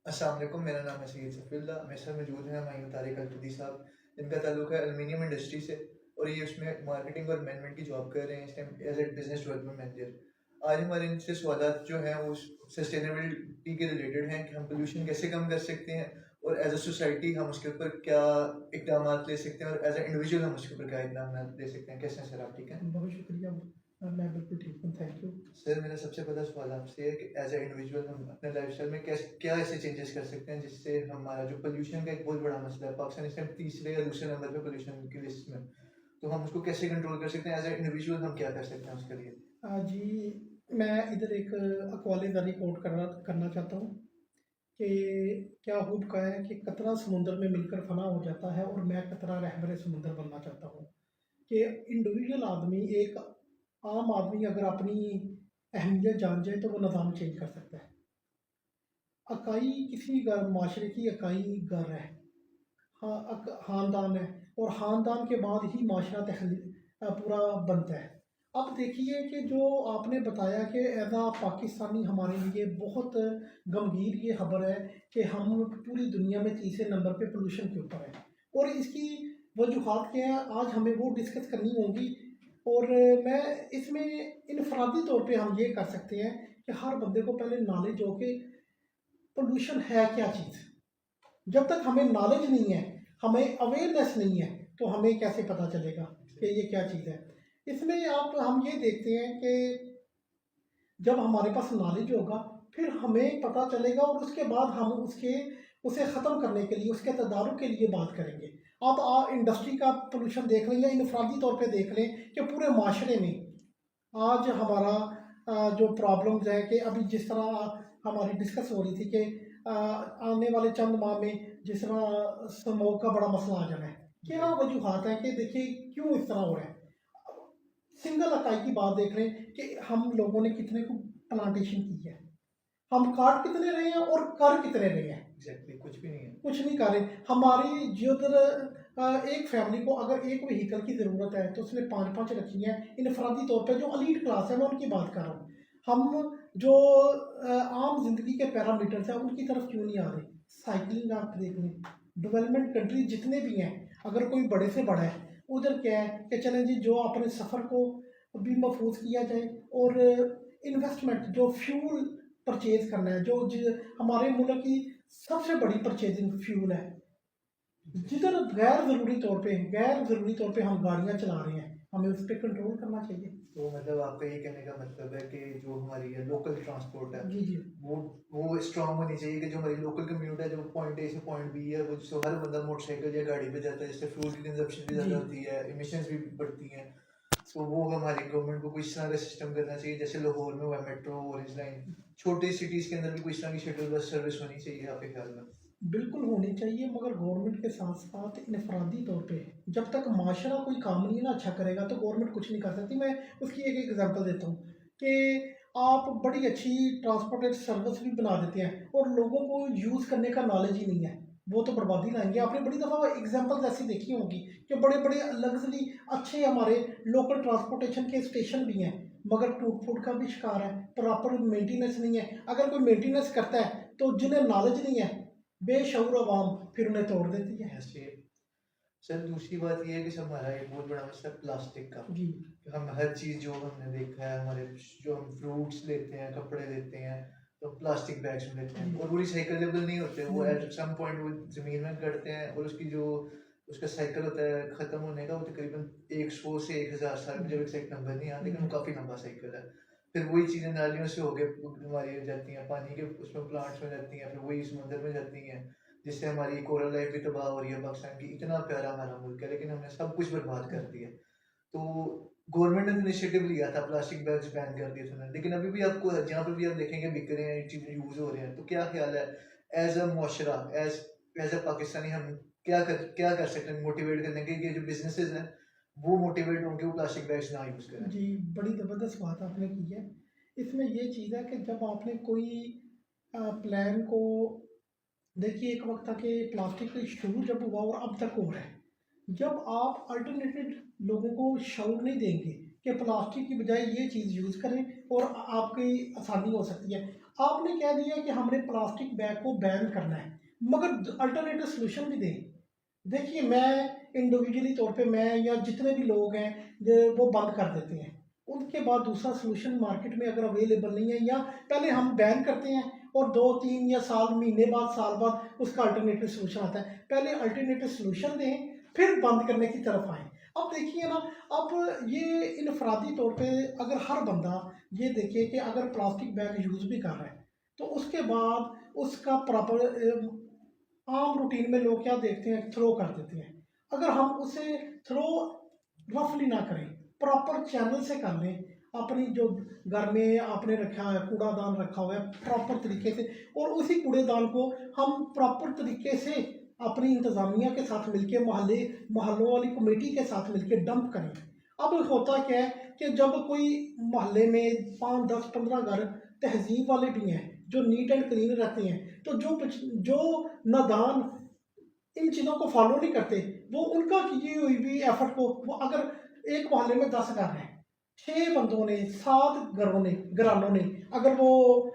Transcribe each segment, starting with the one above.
अस्सलाम वालेकुम, मेरा नाम है सैयद सफ़ीउल्लाह। मेरे साथ मौजूद हैं हमायूं तारिक अल-तुदी साहब, जिनका ताल्लुक है एल्युमिनियम इंडस्ट्री से और ये उसमें मार्केटिंग और मैनेजमेंट की जॉब कर रहे हैं इस time as a business development manager. आज हमारे इनसे सवालात जो हैं वो सस्टेनेबिलिटी के रिलेटेड हैं कि हम पोल्यूशन कैसे कम कर सकते हैं और एज़ अ सोसाइटी हम उसके ऊपर क्या इक़दामात ले सकते हैं और एज़ अ इंडिविजुअल हम उसके ऊपर क्या इक़दामात ले सकते हैं। कैसे हैं सर आप, ठीक हैं? बहुत शुक्रिया। मैं बिल्कुल ठीक हूँ, थैंक यू। सर मेरा सबसे पहला सवाल आपसे है कि एज ए इंडिविजुअल हम अपने लाइफस्टाइल में कैसे क्या ऐसे चेंजेस कर सकते हैं जिससे हमारा जो पोल्यूशन का एक बहुत बड़ा मसला है, पाकिस्तान इस टाइम तीसरे या दूसरे नंबर पे पोल्यूशन की लिस्ट में, तो हम उसको कैसे कंट्रोल कर सकते हैं? एज ए इंडिविजुअल हम क्या कर सकते हैं उसके लिए? जी, मैं इधर एक अक़वाले जारी कोट करना करना चाहता हूँ कि क्या खूब कहा है कि कतरा समुंदर में मिलकर फना हो जाता है, और मैं कतरा रहबरे समुंदर बनना चाहता हूँ। कि इंडिविजुअल आदमी, एक आम आदमी अगर अपनी अहमियत जान जाए तो वो निज़ाम चेंज कर सकता है। इकाई किसी घर माशरे की इकाई घर है, हाँ, ख़ानदान है, और ख़ानदान के बाद ही माशरा पूरा बनता है। अब देखिए कि जो आपने बताया कि एज़ आ पाकिस्तानी हमारे लिए बहुत गंभीर ये खबर है कि हम पूरी दुनिया में तीसरे नंबर पे पोल्यूशन के ऊपर हैं, और इसकी वजूहात क्या है आज हमें वो डिस्कस करनी होगी। और मैं इसमें इनफरादी तौर पे हम ये कर सकते हैं कि हर बंदे को पहले नॉलेज हो कि पोल्यूशन है क्या चीज़। जब तक हमें नॉलेज नहीं है, हमें अवेयरनेस नहीं है, तो हमें कैसे पता चलेगा कि ये क्या चीज़ है। इसमें आप हम ये देखते हैं कि जब हमारे पास नॉलेज होगा, फिर हमें पता चलेगा, और उसके बाद हम उसे ख़त्म करने के लिए, उसके तदारुक के लिए बात करेंगे। आप इंडस्ट्री का पोल्यूशन देख लें या इनफरादी तौर पे देख लें कि पूरे माशरे में आज हमारा जो प्रॉब्लम्स है कि अभी जिस तरह हमारी डिस्कस हो रही थी कि आने वाले चंद माह में जिस तरह स्मोक का बड़ा मसला आ जाना है। क्या जी। वजूहात हैं कि देखिए क्यों इस तरह हो रहा है। सिंगल इकाई की बात देख लें कि हम लोगों ने कितने को प्लांटेशन की है, हम काट कितने रहे हैं और कर कितने रहे हैं। एग्जैक्टली, कुछ भी नहीं है। कुछ नहीं कर रहे हमारी जिधर एक फैमिली को अगर एक व्हीकल की ज़रूरत है तो उसने पाँच पाँच रखी हैं। इनफरादी तौर पे जो अलीट क्लास है मैं उनकी बात कर रहा हूँ। हम जो आम जिंदगी के पैरामीटर्स हैं उनकी तरफ क्यों नहीं आ रहे। साइकिलिंग आप देख लें, डेवलपमेंट कंट्री जितने भी हैं, अगर कोई बड़े से बड़ा है उधर क्या है कि चलें जी जो अपने सफ़र को भी महफूज किया जाए, और इन्वेस्टमेंट जो फ्यूल परचेज करना है, हमारे मुल्क की सबसे बड़ी परचेजिंग फ्यूल है। जिधर गैर ज़रूरी तौर पे हम गाड़ियाँ चला रहे हैं, हमें उस पे कंट्रोल करना चाहिए। तो मतलब आपका ये कहने का मतलब है कि जो हमारी ये लोकल ट्रांसपोर्ट है, जी, जी। वो वो स्ट्रांग होनी चाहिए कि जो हमारी लोकल कम्यूनिटी है, जो पॉइंट ए से पॉइंट बी है, वो जिससे हर बंदा मोटरसाइकिल या गाड़ी पे जाता है, जिससे फ्यूल की कंजप्शन भी जी। ज़्यादा होती है, इमिशंस भी बढ़ती हैं। तो वो हमारी गवर्नमेंट को कुछ इस तरह का सिस्टम करना चाहिए, जैसे लाहौर में हुआ मेट्रो, ऑरेंज लाइन, छोटी सिटीज़ के अंदर भी कुछ इस तरह की शेड्यूल बस सर्विस होनी चाहिए आपके ख्याल में? बिल्कुल होनी चाहिए, मगर गवर्नमेंट के साथ-साथ इनफरादी तौर पे जब तक माशरा कोई काम नहीं ना अच्छा करेगा तो गवर्नमेंट कुछ नहीं कर सकती। मैं उसकी एक एग्ज़ाम्पल देता हूँ कि आप बड़ी अच्छी ट्रांसपोर्टेड सर्विस भी बना देते हैं और लोगों को यूज़ करने का नॉलेज ही नहीं है, वो तो बर्बादी लाएँगे। आपने बड़ी दफ़ा एग्ज़ाम्पल्स ऐसी देखी होंगी कि बड़े-बड़े लग्ज़री अच्छे हमारे लोकल ट्रांसपोर्टेशन के स्टेशन भी हैं, मगर टूट-फूट का भी शिकार है, प्रॉपर मेंटेनेंस नहीं है। अगर कोई मेंटेनेंस करता है तो जिन्हें नॉलेज नहीं है, बेशऊर अवाम फिर उन्हें तोड़ देती है। ऐसे सर दूसरी बात ये है कि सर हमारा एक बहुत बड़ा मसला है प्लास्टिक का। जी, हम हर चीज़ जो हमने देखा है, हमारे जो हम फ्रूट्स लेते हैं, कपड़े लेते हैं, तो प्लास्टिक बैग्स में लेते हैं जी। और वो रिसाइक्लेबल नहीं होते। वो नहीं, एट सम पॉइंट वो ज़मीन में गड़ते हैं और उसकी जो उसका साइकिल होता है ख़त्म होने का, वो तकरीबन 100 से 1000 साल, मुझे एग्जैक्ट नंबर नहीं याद, लेकिन वो जी, काफ़ी लंबा साइकिल है। फिर वही चीज़ें नालियों से होके हमारी जाती हैं, पानी के उसमें प्लांट्स में जाती हैं, फिर वही समुंदर में जाती हैं, जिससे हमारी कोरल लाइफ भी तबाह हो रही है। पाकिस्तान की इतना प्यारा हमारा मुल्क है, लेकिन हमने सब कुछ बर्बाद कर दिया। तो गवर्नमेंट ने इनिशिएटिव लिया था, प्लास्टिक बैग्स बैन कर दिए थे उन्होंने, लेकिन अभी भी आपको जहाँ पर भी आप देखेंगे बिक रहे हैं, ये चीज़ें यूज़ हो रहे हैं। तो क्या ख्याल है एज़ अ मुआशरा, एज़ अ पाकिस्तानी, हम क्या कर सकते हैं मोटिवेट करने के, ये जो बिज़नेसेस हैं, वो मोटिवेट हों कि वो प्लास्टिक बैग्स ना यूज़ करें? जी, बड़ी ज़बरदस्त बात आपने की है। इसमें ये चीज़ है कि जब आपने कोई प्लान को देखिए, एक वक़्त था कि प्लास्टिक का शुरू जब हुआ और अब तक हो रहा है। जब आप अल्टरनेटिव लोगों को शऊर नहीं देंगे कि प्लास्टिक की बजाय ये चीज़ यूज़ करें और आपकी आसानी हो सकती है। आपने कह दिया कि हमने प्लास्टिक बैग को बैन करना है, मगर अल्टरनेटिव सोल्यूशन भी दें। देखिए, मैं इंडिविजुअली तौर पे मैं या जितने भी लोग हैं वो बंद कर देते हैं, उनके बाद दूसरा सोल्यूशन मार्केट में अगर अवेलेबल नहीं है, या पहले हम बैन करते हैं और 2-3 या महीने बाद साल बाद उसका अल्टरनेटिव सोल्यूशन आता है। पहले अल्टरनेटिव सोल्यूशन दें, फिर बंद करने की तरफ आएँ। अब देखिए ना, अब ये इनफरादी तौर पे अगर हर बंदा ये देखे कि अगर प्लास्टिक बैग यूज़ भी कर रहा है, तो उसके बाद उसका प्रॉपर आम रूटीन में लोग क्या देखते हैं, थ्रो कर देते हैं। अगर हम उसे थ्रो रफली ना करें, प्रॉपर चैनल से कर लें, अपनी जो घर में आपने रखा है कूड़ादान रखा हुआ है प्रॉपर तरीके से, और उसी कूड़ेदान को हम प्रॉपर तरीके से अपनी इंतज़ामिया के साथ मिलके मोहल्लों वाली कमेटी के साथ मिलके डंप करें। अब होता क्या है कि जब कोई मोहल्ले में 5, 10, 15 घर तहजीब वाले भी हैं जो नीट एंड क्लीन रहते हैं, तो जो नादान इन चीज़ों को फॉलो नहीं करते, वो उनका की हुई भी एफर्ट को, वो अगर एक मोहल्ले में 10 घर हैं, 6 बंदों ने 7 घरानों ने अगर वो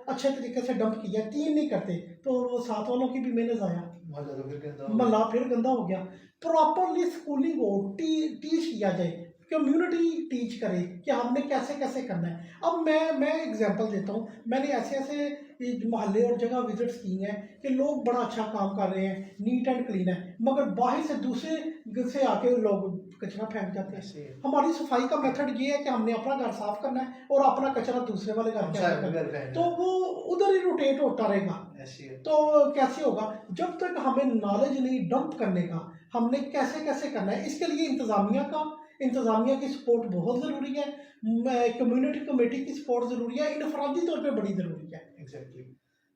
अच्छे तरीके से डंप किया, 3 नहीं करते, तो वो 7 वालों की भी मेहनत आया, महल्ला फिर गंदा हो गया। प्रॉपरली स्कूलिंग हो टीच किया जाए, कम्युनिटी टीच करे कि हमने कैसे कैसे करना है। अब मैं एग्जांपल देता हूँ, मैंने ऐसे मोहल्ले और जगह विजिट्स की हैं कि लोग बड़ा अच्छा काम कर रहे हैं, नीट एंड क्लीन है, मगर बाहर से दूसरे घर से आके लोग कचरा फेंक जाते हैं। हमारी सफाई का मेथड ये है कि हमने अपना घर साफ करना है और अपना कचरा दूसरे वाले घर के आगे करना है, तो वो उधर ही रोटेट होता रहेगा। तो कैसे होगा जब तक हमें नॉलेज नहीं डंप करने का, हमने कैसे कैसे करना है, इसके लिए इंतज़ामिया की सपोर्ट बहुत ज़रूरी है, कम्युनिटी कमेटी की सपोर्ट ज़रूरी है, इनफरादी तौर पे बड़ी ज़रूरी है। एग्जैक्टली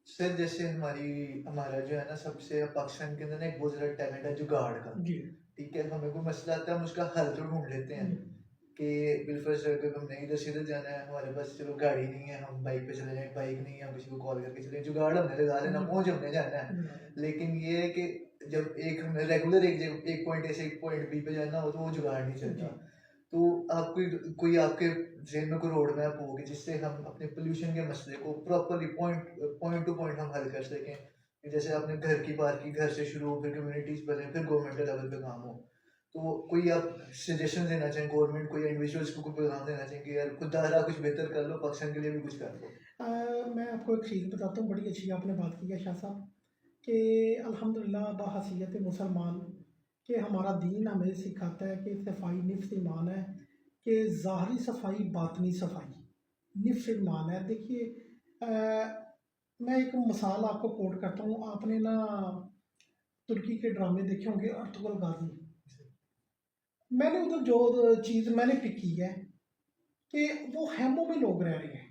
सर, जैसे हमारा जो है ना, सबसे पाकिस्तान के अंदर ना एक बहुत ज़्यादा टैलेंट है जुगाड़ का। जी ठीक है, हमें कोई मसला आता है, हम उसका हल तो ढूंढ लेते हैं कि बिलफर्ज अगर हमने इधर से इधर जाना है, हमारे पास चलो गाड़ी नहीं है, हम बाइक पे चले जाएं, बाइक नहीं है हम किसी को कॉल करके चले, जुगाड़ हमने लगा लेना, पहुंच हमने जाना है। लेकिन ये है कि जब हमने रेगुलर एक पॉइंट ए से एक पॉइंट बी पे जाना हो, तो वो जुगाड़ नहीं चलता। तो आप कोई आपके जहन में कोई रोड मैप होगी जिससे हम अपने पोल्यूशन के मसले को प्रॉपरली पॉइंट टू पॉइंट हम हल कर सकें, कि जैसे आपने घर की बात की, घर से शुरू हो, फिर कम्युनिटीज बने, फिर गवर्नमेंट के लेवल पे काम हो। तो कोई आप सजेशन देना चाहें गवर्नमेंट को या इंडिविजुअल्स को, कोई पैगाम देना चाहें कि यार खुदारा कुछ बेहतर कर लो, पाकिस्तान के लिए भी कुछ कर लो? मैं आपको एक चीज़ बताता हूँ, बड़ी अच्छी आपने बात की है शाह साहब, कि अल्हम्दुलिल्लाह बहसीयत मुसलमान कि हमारा दीन हमें सिखाता है कि सफाई निफ्स ईमान है, कि ज़ाहरी सफाई बातनी सफाई निफ्स ईमान है। देखिए, मैं एक मिसाल आपको कोट करता हूँ, आपने ना तुर्की के ड्रामे देखे होंगे अर्तुगरुल गाजी। मैंने उधर जो चीज़ मैंने पिक की है कि वो हैमों में लोग रह रहे हैं,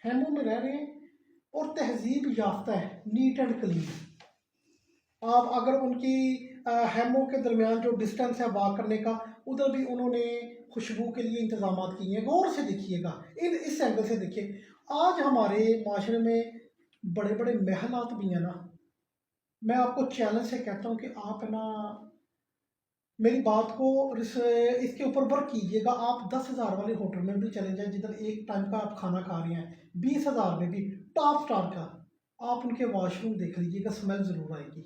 हैमों में रह रहे हैं और तहजीब याफ्ता है, नीट एंड क्लीन। आप अगर उनकी हैमों के दरमियान जो डिस्टेंस है वॉक करने का, उधर भी उन्होंने खुशबू के लिए इंतजाम किए हैं। गौर से देखिएगा, इस एंगल से देखिए। आज हमारे माशरे में बड़े बड़े महलात भी हैं ना, मैं आपको चैलेंज से कहता हूँ कि आप ना मेरी बात को इसके ऊपर वर्क कीजिएगा। आप 10,000 वाले होटल में भी चले जाएं जिधर एक टाइम का आप खाना खा रहे हैं, 20,000 में भी टॉप स्टार का, आप उनके वॉशरूम देख लीजिएगा, स्मेल ज़रूर आएगी।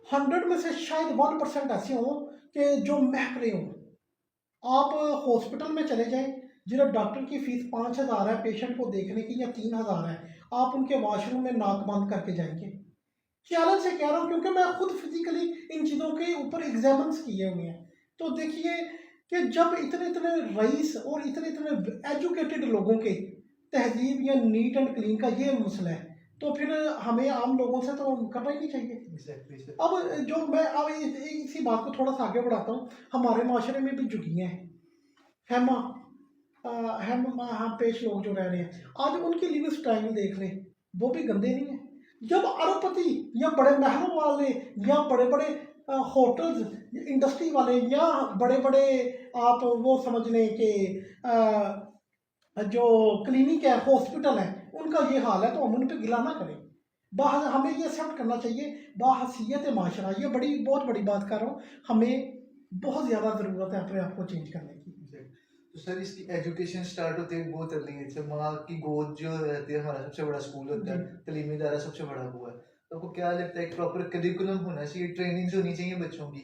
100 में से शायद 1% ऐसे हों कि जो महक रहे हों। आप हॉस्पिटल में चले जाएं जिधर डॉक्टर की फीस 5,000 है पेशेंट को देखने की, या 3,000 है, आप उनके वॉशरूम में नाक बंद करके जाएंगे। चैलेंज से कह रहा हूँ क्योंकि मैं खुद फिजिकली इन चीज़ों के ऊपर एग्जाम्स किए हुए हैं। तो देखिए कि जब इतने इतने रईस और इतने इतने एजुकेटेड लोगों के तहजीब या नीट एंड क्लीन का ये मसला है, तो फिर हमें आम लोगों से तो करना ही नहीं चाहिए। अब जो मैं अब इसी बात को थोड़ा सा आगे बढ़ाता हूँ, हमारे माशरे में भी झुग्गियाँ हैं, हम पेश लोग जो रह रहे हैं, आज उनकी लिविंग स्टाइल देख लें, वो भी गंदे नहीं है। जब अरबपति या बड़े महलों वाले या बड़े बड़े होटल्स, इंडस्ट्री वाले, या बड़े बड़े आप वो समझ लें कि जो क्लिनिक है, हॉस्पिटल है, उनका ये हाल है, तो हम उन पर गिला ना करें। हमें ये एक्सेप्ट करना चाहिए बाहसीयत माशरा। ये बहुत बड़ी बात कर रहा हूँ, हमें बहुत ज़्यादा ज़रूरत है अपने आप को चेंज करने की। तो सर इसकी एजुकेशन स्टार्ट होती है बहुत अर्ली एज से। माँ की गोद जो रहती है हमारा सबसे बड़ा स्कूल होता जी। है, तालीमी इदारा सबसे बड़ा हुआ है। तो आपको क्या लगता है, एक प्रॉपर करिकुलम होना चाहिए, ट्रेनिंग्स होनी चाहिए बच्चों की?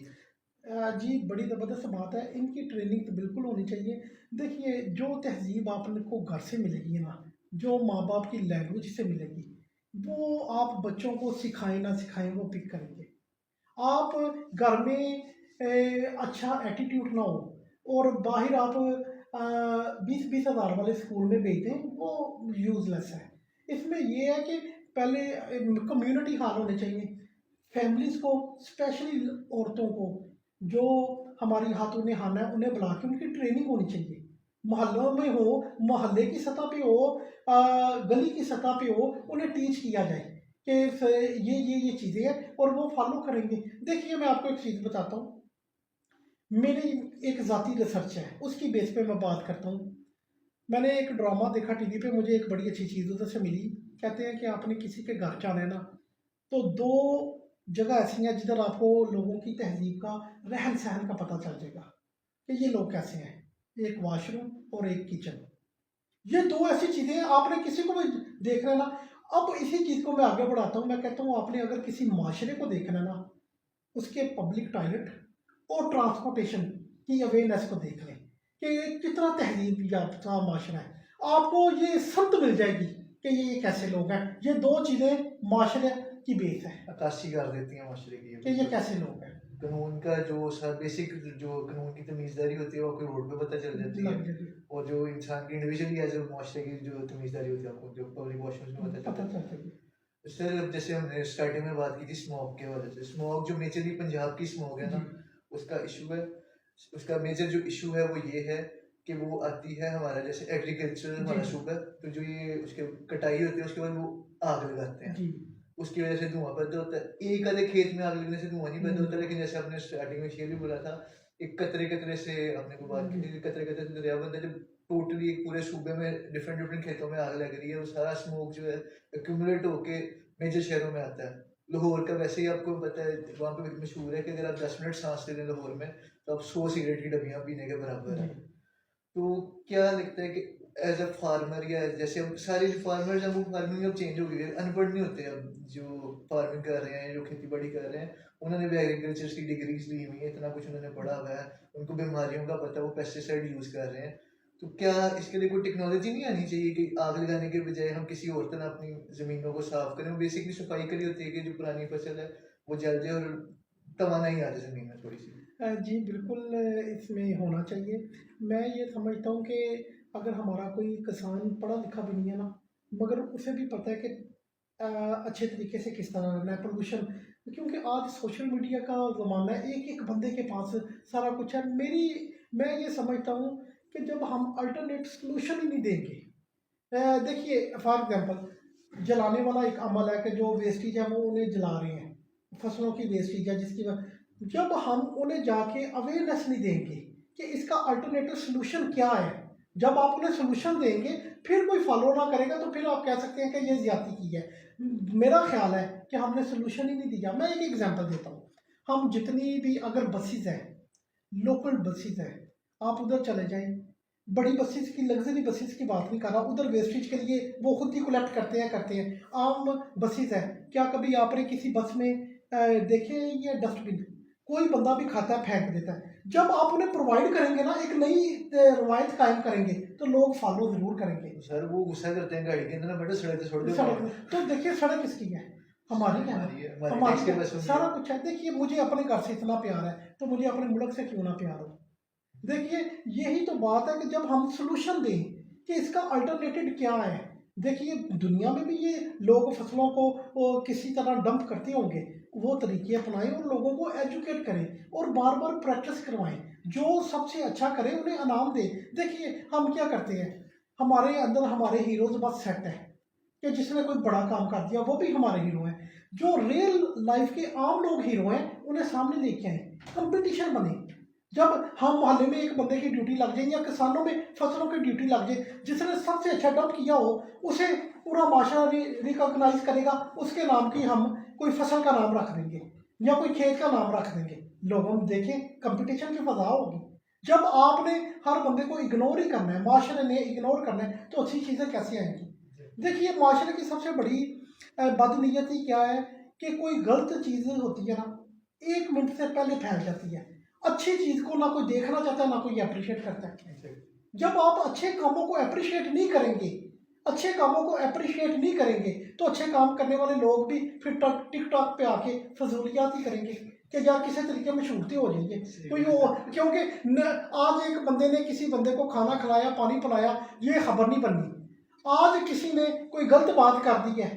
जी, बड़ी ज़बरदस्त बात है। इनकी ट्रेनिंग तो बिल्कुल होनी चाहिए। देखिए, जो तहज़ीब आपको घर से मिलेगी ना, जो माँ-बाप की लैंग्वेज से मिलेगी, वो आप बच्चों को सिखाएँ ना सिखाएँ, वो पिक करेंगे। आप घर में अच्छा एटीट्यूड ना हो और बाहर आप 20-20 हज़ार वाले स्कूल में भेज दें, वो यूज़लेस है। इसमें ये है कि पहले कम्युनिटी हॉल होने चाहिए। फैमिलीज़ को, स्पेशली औरतों को, जो हमारी खातून खाना है, उन्हें बुला के उनकी ट्रेनिंग होनी चाहिए। मोहल्लों में हो, मोहल्ले की सतह पे हो, गली की सतह पे हो, उन्हें टीच किया जाए कि ये चीज़ें हैं और वो फॉलो करेंगे। देखिए, मैं आपको एक चीज़ बताता हूँ। मेरी एक ज़ाती रिसर्च है, उसकी बेस पे मैं बात करता हूँ। मैंने एक ड्रामा देखा टीवी पे, मुझे एक बड़ी अच्छी चीज़ उधर से मिली। कहते हैं कि आपने किसी के घर जाना है ना, तो 2 जगह ऐसी हैं जिधर आपको लोगों की तहज़ीब का, रहन-सहन का पता चल जाएगा कि ये लोग कैसे हैं। एक वॉशरूम और एक किचन। ये 2 ऐसी चीज़ें हैं, आपने किसी को भी देखना है ना। अब इसी चीज़ को मैं आगे बढ़ाता हूँ, मैं कहता हूँ आपने अगर किसी माशरे को देखना है ना, उसके पब्लिक टॉयलेट और ट्रांसपोर्टेशन की अवेयरनेस को देख लें कि ये कितना तहज़ीब याफ्ता माशरा है। आपको ये समझ मिल जाएगी कि ये कैसे लोग हैं। ये 2 चीज़ें माशरे की बेस है अक्कासी कर देती हैं माशरे की, ये कि ये बिल्कुल। कैसे लोग हैं। कानून का जो बेसिक जो कानून की तमीज़दारी होती है वो आपको रोड पे पता चल जाती है। लग जाएगी, और जो इंसान की इंडिविजुअली एज ए माशरे की जो तमीज़दारी होती है आपको जो पब्लिक वॉशरूम्स में पता चल पता जाती चल है। जाएगी। तो सर अब जैसे हमने स्टार्टिंग में बात की थी स्मॉग के वजह से, स्मॉग जो मेजरली पंजाब की स्मॉग है जी, ना, उसका इशू है। उसका मेजर जो इशू है वो ये है कि वो आती है हमारा जैसे एग्रीकल्चर जी, हमारा सूबा है, तो जो ये उसके कटाई होती है उसके बाद वो आग लगाते हैं, जी। उसकी वजह से धुआं पैदा होता है। एक आधे खेत में आग लगने से धुआं नहीं पैदा हुँ, होता, लेकिन जैसे आपने स्टार्टिंग में शेयर भी बोला था, एक कतरे कतरे से आपने को बात की जी, थी, कतरे कतरे से दरिया बनता है। जब टोटली एक पूरे सूबे में डिफरेंट डिफरेंट खेतों में आग लग रही है, वो सारा स्मोक जो है एक्यूमुलेट होके मेजर शहरों में आता है। लाहौर का वैसे ही आपको पता है, वहाँ पे मशहूर है कि अगर आप 10 मिनट सांस ले लें लाहौर में, तो आप 100 सिगरेट की डब्बियाँ पीने के बराबर जी। है। तो क्या लगता है कि एज अ फार्मर, या जैसे हम सारे जो फार्मर्स हैं वो फार्मिंग अब चेंज हो गई है, अनपढ़ नहीं होते अब जो फार्मिंग कर रहे हैं, जो खेती बाड़ी कर रहे हैं, उन्होंने भी एग्रीकल्चर की डिग्रीज ली हुई है, इतना कुछ उन्होंने पढ़ा हुआ है, उनको बीमारियों का पता है, वो पेस्टिसाइड यूज कर रहे हैं। तो क्या इसके लिए कोई टेक्नोलॉजी नहीं आनी चाहिए कि आग लगाने के बजाय हम किसी और तरह अपनी जमीनों को साफ करें? बेसिकली सफाई के लिए होती है कि जो पुरानी फसल है वो जल जाए और तवानाई आ जाए जमीन में थोड़ी सी। जी, बिल्कुल इसमें होना चाहिए। मैं ये समझता हूँ कि अगर हमारा कोई किसान पढ़ा-लिखा भी नहीं है ना, मगर उसे भी पता है कि अच्छे तरीके से किस तरह रहना है, पोल्यूशन, क्योंकि आज सोशल मीडिया का ज़माना है, एक-एक बंदे के पास सारा कुछ है। मैं ये समझता हूँ कि जब हम अल्टरनेट सॉल्यूशन ही नहीं देंगे, देखिए फॉर एग्ज़ाम्पल जलाने वाला एक अमल है कि जो वेस्टेज है वो उन्हें जला रहे हैं, फसलों की वेस्टेज है जिसकी जब हम उन्हें जाके अवेयरनेस नहीं देंगे कि इसका अल्टरनेटिव सॉल्यूशन क्या है, जब आप उन्हें सॉल्यूशन देंगे फिर कोई फॉलो ना करेगा तो फिर आप कह सकते हैं कि ये ज़्यादती की है। मेरा ख्याल है कि हमने सॉल्यूशन ही नहीं दिया। मैं एक एग्जांपल देता हूँ। हम जितनी भी अगर बसेस हैं, लोकल बसेस हैं, आप उधर चले जाएँ, बड़ी बसेस की, लग्ज़री बसेस की बात नहीं कर रहा, उधर वेस्टेज के लिए वो खुद ही कलेक्ट करते हैं। आम बसेस हैं, क्या कभी आपने किसी बस में देखे हैं ये डस्टबिन? कोई बंदा भी खाता है, फेंक देता है। जब आप उन्हें प्रोवाइड करेंगे ना, एक नई रवायत कायम करेंगे, तो लोग फॉलो ज़रूर करेंगे। तो सर वो गुस्सा करते हैं गाड़ी के अंदर ना, बेटा सड़क पे छोड़ दो सड़क बाहर। में तो देखिए, सड़क किसकी है? हमारी है ना, हमारी है, हमारी हमारी टैक्स के है, पैसों की है। सारा कुछ है। देखिए, मुझे अपने घर से इतना प्यार है, तो मुझे अपने मुल्क से क्यों ना प्यार हो? देखिए, यही तो बात है कि जब हम सॉल्यूशन दें कि इसका अल्टरनेटिव क्या है। देखिए, दुनिया में भी ये लोग फसलों को किसी तरह डंप करते होंगे, वो तरीके अपनाएं और लोगों को एजुकेट करें और बार बार प्रैक्टिस करवाएं। जो सबसे अच्छा करे उन्हें इनाम दें। देखिए, हम क्या करते हैं, हमारे अंदर हमारे हीरोज बस सेट है कि जिसने कोई बड़ा काम कर दिया वो भी हमारे हीरो हैं। जो रियल लाइफ के आम लोग हीरो हैं उन्हें सामने लेके आए, कंपटीशन बने। जब हम मोहल्ले में एक बंदे की ड्यूटी लग जाए या किसानों में फसलों की ड्यूटी लग जाए, जिसने सबसे अच्छा डंप किया हो, उसे पूरा माशरा रिकॉग्नाइज करेगा, उसके नाम की हम कोई फसल का नाम रख देंगे या कोई खेत का नाम रख देंगे। लोग हम देखें, कंपटीशन की फजा होगी। जब आपने हर बंदे को इग्नोर ही करना है, माशरे ने इग्नोर करना है, तो अच्छी चीज़ें कैसे आएंगी? देखिए, माशरे की सबसे बड़ी बदनीयती क्या है कि कोई गलत चीज़ होती है ना, 1 मिनट से पहले फैल जाती है। अच्छी चीज़ को ना कोई देखना चाहता है, ना कोई अप्रिशिएट करता है। जब आप अच्छे कामों को अप्रिशिएट नहीं करेंगे, अच्छे कामों को अप्रिशिएट नहीं करेंगे, तो अच्छे काम करने वाले लोग भी फिर टिकटॉक पे आके फजूलियात ही करेंगे कि यार किसी तरीके में छूटते हो जाइए कोई वो, क्योंकि आज एक बंदे ने किसी बंदे को खाना खिलाया, पानी पिलाया, ये खबर नहीं बननी। आज किसी ने कोई गलत बात कर दी है,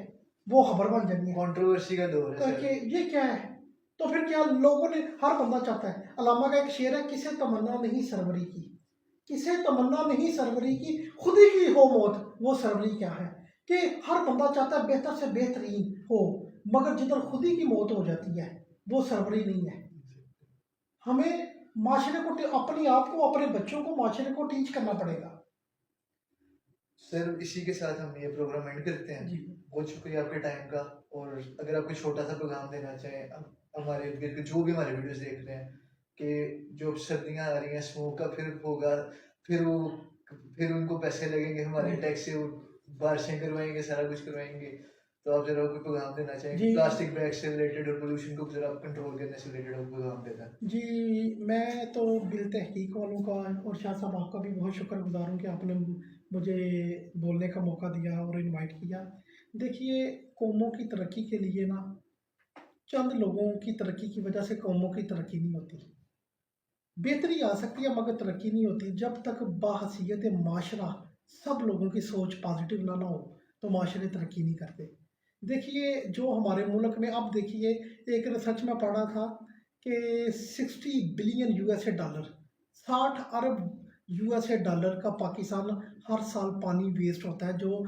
वो खबर बन जानी है। कंट्रोवर्सी का दौर है कि ये क्या है? तो फिर क्या लोगों ने, हर बंदा चाहता है, अलामा का एक शेर है, किसे तमन्ना नहीं सरवरी की, किसे तमन्ना नहीं सरवरी की, खुद ही की हो मौत वो सरवरी क्या है? कि हर बंदा चाहता है बेहतर से बेहतरीन हो, मगर जिधर खुद ही की मौत हो जाती है वो सरवरी नहीं है। हमें माशरे को, अपने आप को, अपने बच्चों को माशरे को टीच करना पड़ेगा। सर इसी के साथ हम ये प्रोग्राम एंड करते हैं। जी, बहुत शुक्रिया आपके टाइम का। और अगर आप कोई छोटा सा प्रोग्राम देना चाहें हमारे इर्द गिर्द के जो भी हमारे वीडियोस देख रहे हैं, कि जो अब सर्दियाँ आ रही हैं, स्मोक का फिर होगा, फिर उनको पैसे लगेंगे हमारे टैक्स से, वो बारिशें करवाएंगे, सारा कुछ करवाएंगे, तो आप जरा कोई प्रोग्राम देना चाहेंगे जी। प्लास्टिक बैग से रिलेटेड और पोल्यूशन को जरा कंट्रोल करने से रिलेटेड आप प्रोग्राम देना। जी, मैं तो बिल तहकीक वालों का और शाह साहब आपका भी बहुत शुक्रगुजार हूँ कि आपने मुझे बोलने का मौका दिया और इनवाइट किया। देखिए, कौमों की तरक्की के लिए ना, चंद लोगों की तरक्की की वजह से कौमों की तरक्की नहीं होती। बेहतरी आ सकती है मगर तरक्की नहीं होती। जब तक बाहसीयत माशरा सब लोगों की सोच पॉजिटिव ना हो, तो माशरे तरक्की नहीं करते। देखिए, जो हमारे मुल्क में, अब देखिए, एक रिसर्च में पढ़ा था कि 60 बिलियन यूएसए डॉलर, 60 अरब यूएसए डॉलर का पाकिस्तान हर साल पानी वेस्ट होता है, जो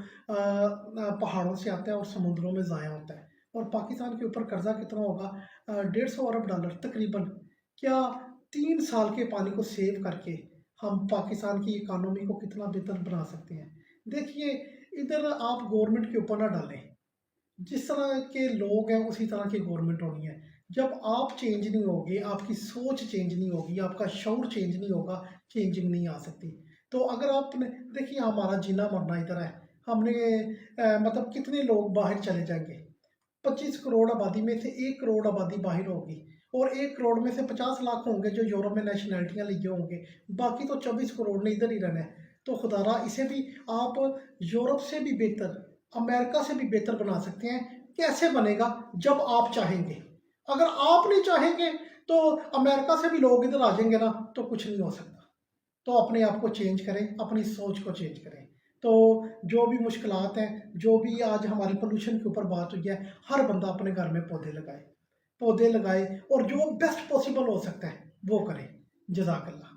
पहाड़ों से आता है और समुद्रों में ज़ाया होता है। और पाकिस्तान के ऊपर कर्जा कितना होगा? 150 अरब डॉलर तकरीबन। क्या 3 साल के पानी को सेव करके हम पाकिस्तान की इकानमी को कितना बेहतर बना सकते हैं? देखिए, इधर आप गवर्नमेंट के ऊपर ना डालें, जिस तरह के लोग हैं उसी तरह की गवर्नमेंट होनी है। जब आप चेंज नहीं होगे, आपकी सोच चेंज नहीं होगी, आपका शऊर चेंज नहीं होगा, चेंजिंग नहीं आ सकती। तो अगर आपने, देखिए, हमारा जीना मरना इधर है, हमने मतलब कितने लोग बाहर चले जाएंगे? 25 करोड़ आबादी में से 1 करोड़ आबादी बाहर होगी, और 1 करोड़ में से 50 लाख होंगे जो यूरोप में नेशनैलिटियाँ लिए होंगे, बाकी तो 24 करोड़ ने इधर ही रहना है। तो खुदारा, इसे भी आप यूरोप से भी बेहतर, अमेरिका से भी बेहतर बना सकते हैं। कैसे बनेगा? जब आप चाहेंगे। अगर आप नहीं चाहेंगे तो अमेरिका से भी लोग इधर आ जाएंगे ना, तो कुछ नहीं हो सकता। तो अपने आप को चेंज करें, अपनी सोच को चेंज करें। तो जो भी मुश्किलात हैं, जो भी आज हमारी पोल्यूशन के ऊपर बात हुई है, हर बंदा अपने घर में पौधे लगाए और जो बेस्ट पॉसिबल हो सकता है वो करें। जज़ाकल्लाह।